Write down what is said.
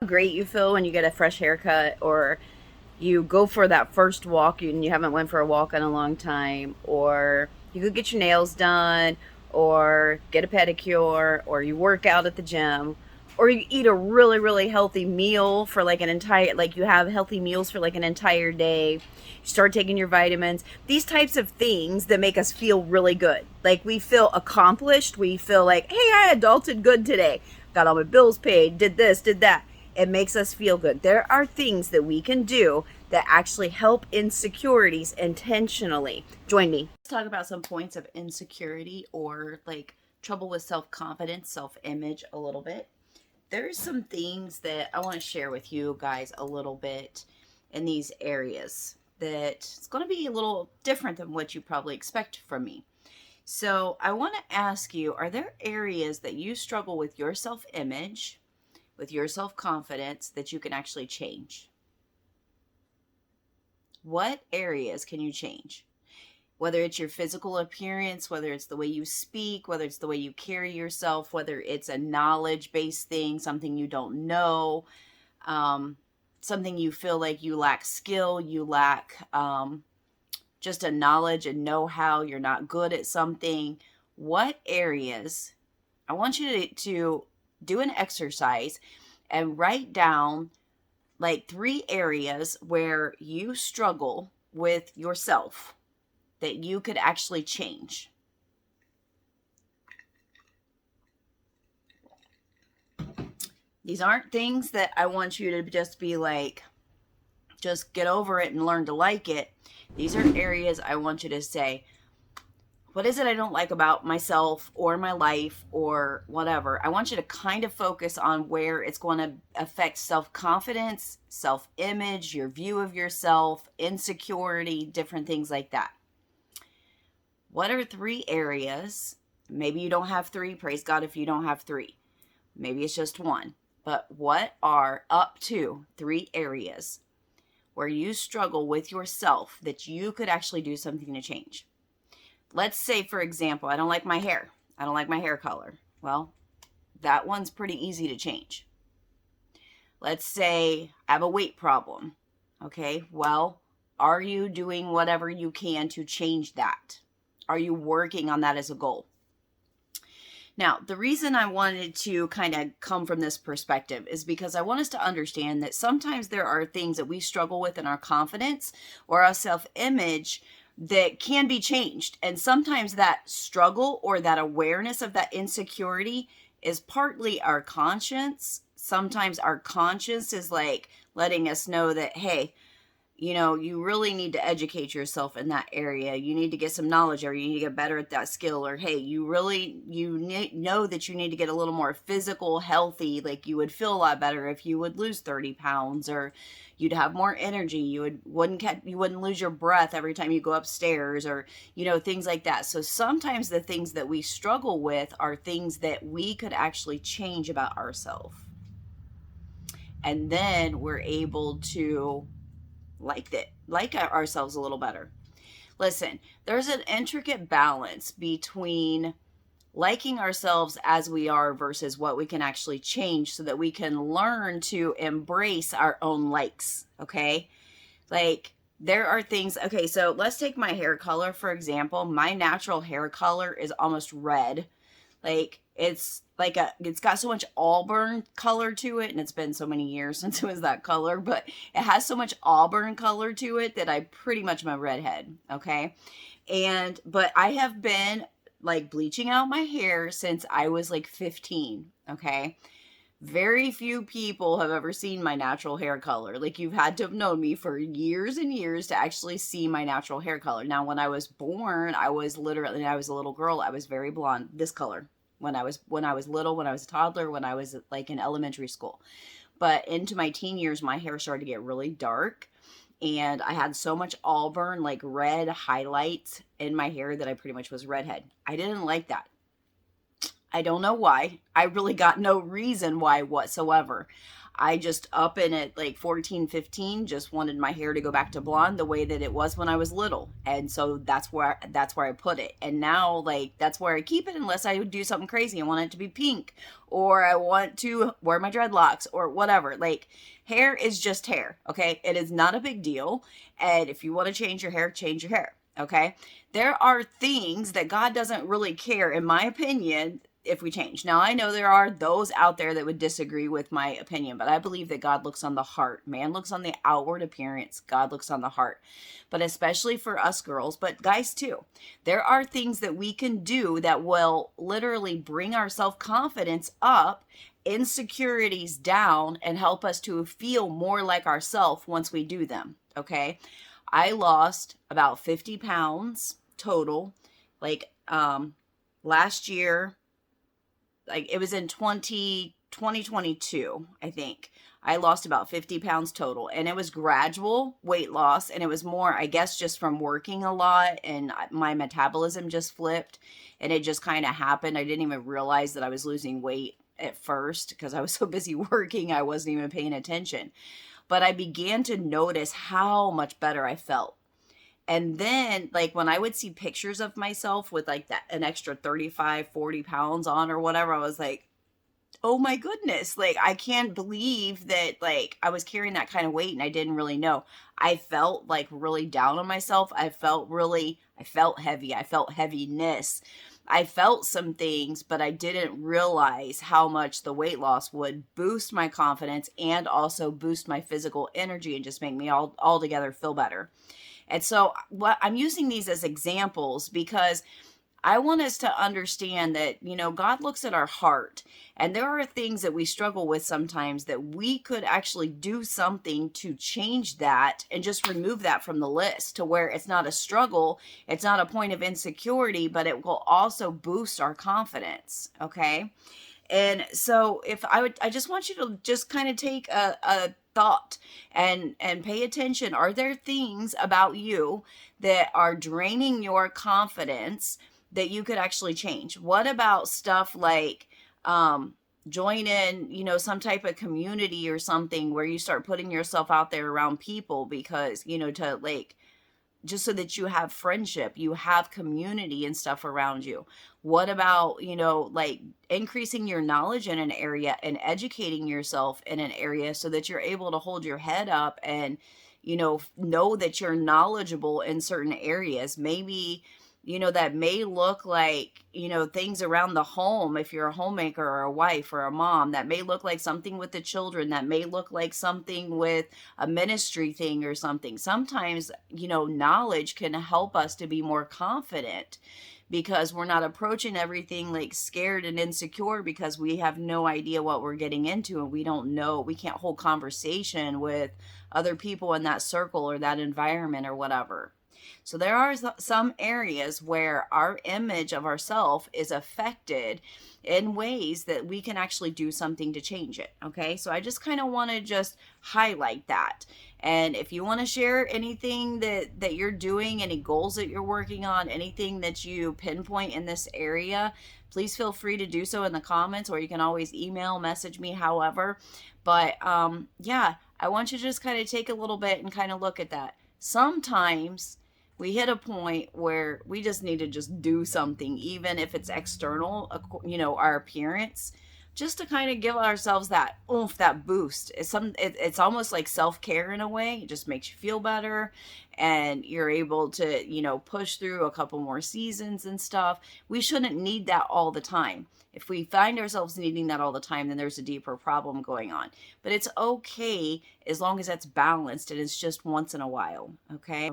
Great you feel when you get a fresh haircut, or you go for that first walk and you haven't went for a walk in a long time, or you could get your nails done, or get a pedicure, or you work out at the gym, or you eat a really really healthy meal for like an entire, like you have healthy meals for like an entire day. You start taking your vitamins, these types of things that make us feel really good, like we feel accomplished, we feel like, hey, I adulted good today, got all my bills paid, did this, did that. It makes us feel good. There are things that we can do that actually help insecurities intentionally. Join me. Let's talk about some points of insecurity, or like trouble with self-confidence, self-image a little bit. There's some things that I want to share with you guys a little bit in these areas that it's going to be a little different than what you probably expect from me. So I want to ask you, are there areas that you struggle with your self-image, with your self-confidence, that you can actually change? What areas can you change? Whether it's your physical appearance, whether it's the way you speak, whether it's the way you carry yourself, whether it's a knowledge-based thing, something you don't know, something you feel like you lack skill, you lack just a knowledge and know-how, you're not good at something. What areas? I want you to do an exercise and write down like 3 areas where you struggle with yourself that you could actually change. These aren't things that I want you to just be like, just get over it and learn to like it. These are areas I want you to say, what is it I don't like about myself or my life or whatever? I want you to kind of focus on where it's going to affect self-confidence, self-image, your view of yourself, insecurity, different things like that. What are 3 areas? Maybe you don't have 3. Praise God if you don't have 3. Maybe it's just 1. But what are up to 3 areas where you struggle with yourself that you could actually do something to change? Let's say, for example, I don't like my hair. I don't like my hair color. Well, that one's pretty easy to change. Let's say I have a weight problem. Okay, well, are you doing whatever you can to change that? Are you working on that as a goal? Now, the reason I wanted to kind of come from this perspective is because I want us to understand that sometimes there are things that we struggle with in our confidence or our self-image that can be changed. And sometimes that struggle or that awareness of that insecurity is partly our conscience. Sometimes our conscience is like letting us know that, hey, you know, you really need to educate yourself in that area. You need to get some knowledge, or you need to get better at that skill, or hey, you know that you need to get a little more physical, healthy. Like you would feel a lot better if you would lose 30 pounds, or you'd have more energy. You wouldn't lose your breath every time you go upstairs, or, you know, things like that. So sometimes the things that we struggle with are things that we could actually change about ourselves. And then we're able to like ourselves a little better. Listen, there's an intricate balance between liking ourselves as we are versus what we can actually change so that we can learn to embrace our own likes, okay? Like there are things, okay, so let's take my hair color, for example. My natural hair color is almost red. Like it's got so much auburn color to it, and it's been so many years since it was that color, but it has so much auburn color to it that I pretty much am a redhead, okay? But I have been like bleaching out my hair since I was like 15, okay? Very few people have ever seen my natural hair color. Like you've had to have known me for years and years to actually see my natural hair color. Now, when I was born, I was a little girl. I was very blonde, this color. When I was little, when I was a toddler, when I was like in elementary school. But into my teen years, my hair started to get really dark. And I had so much auburn, like red highlights in my hair that I pretty much was redhead. I didn't like that. I don't know why. I really got no reason why whatsoever. I just up in at like 14, 15, just wanted my hair to go back to blonde the way that it was when I was little. And so that's where I put it. And now like that's where I keep it unless I do something crazy. I want it to be pink, or I want to wear my dreadlocks or whatever. Like hair is just hair, okay? It is not a big deal. And if you want to change your hair, change your hair, okay? There are things that God doesn't really care, in my opinion, if we change. Now, I know there are those out there that would disagree with my opinion, but I believe that God looks on the heart. Man looks on the outward appearance. God looks on the heart. But especially for us girls, but guys too, there are things that we can do that will literally bring our self-confidence up, insecurities down, and help us to feel more like ourselves once we do them, okay? I lost about 50 pounds total, like last year. Like it was in 2022, I think. I lost about 50 pounds total, and it was gradual weight loss, and it was more, I guess, just from working a lot, and my metabolism just flipped, and it just kind of happened. I didn't even realize that I was losing weight at first because I was so busy working, I wasn't even paying attention. But I began to notice how much better I felt. And then like when I would see pictures of myself with like that an extra 35, 40 pounds on or whatever, I was like, oh my goodness, like I can't believe that like I was carrying that kind of weight and I didn't really know. I felt like really down on myself. I felt heavy. I felt heaviness. I felt some things, but I didn't realize how much the weight loss would boost my confidence and also boost my physical energy and just make me altogether feel better. And so what I'm using these as examples because I want us to understand that, you know, God looks at our heart, and there are things that we struggle with sometimes that we could actually do something to change that and just remove that from the list to where it's not a struggle. It's not a point of insecurity, but it will also boost our confidence. Okay. And so I just want you to just kind of take a thought and pay attention. Are there things about you that are draining your confidence that you could actually change? What about stuff like join in, you know, some type of community or something where you start putting yourself out there around people because, you know, to like, just so that you have friendship, you have community and stuff around you. What about, you know, like increasing your knowledge in an area and educating yourself in an area so that you're able to hold your head up and, you know that you're knowledgeable in certain areas. Maybe, you know, that may look like, you know, things around the home. If you're a homemaker or a wife or a mom, that may look like something with the children. That may look like something with a ministry thing or something. Sometimes, you know, knowledge can help us to be more confident because we're not approaching everything like scared and insecure because we have no idea what we're getting into and we don't know. We can't hold conversation with other people in that circle or that environment or whatever. So there are some areas where our image of ourselves is affected in ways that we can actually do something to change it. Okay, so I just kind of want to just highlight that. And if you want to share anything that you're doing, any goals that you're working on, anything that you pinpoint in this area, please feel free to do so in the comments, or you can always email, message me, however. But yeah, I want you to just kind of take a little bit and kind of look at that. Sometimes we hit a point where we just need to just do something, even if it's external, you know, our appearance, just to kind of give ourselves that oomph, that boost. It's almost like self-care in a way. It just makes you feel better and you're able to, you know, push through a couple more seasons and stuff. We shouldn't need that all the time. If we find ourselves needing that all the time, then there's a deeper problem going on. But it's okay as long as that's balanced and it's just once in a while, okay?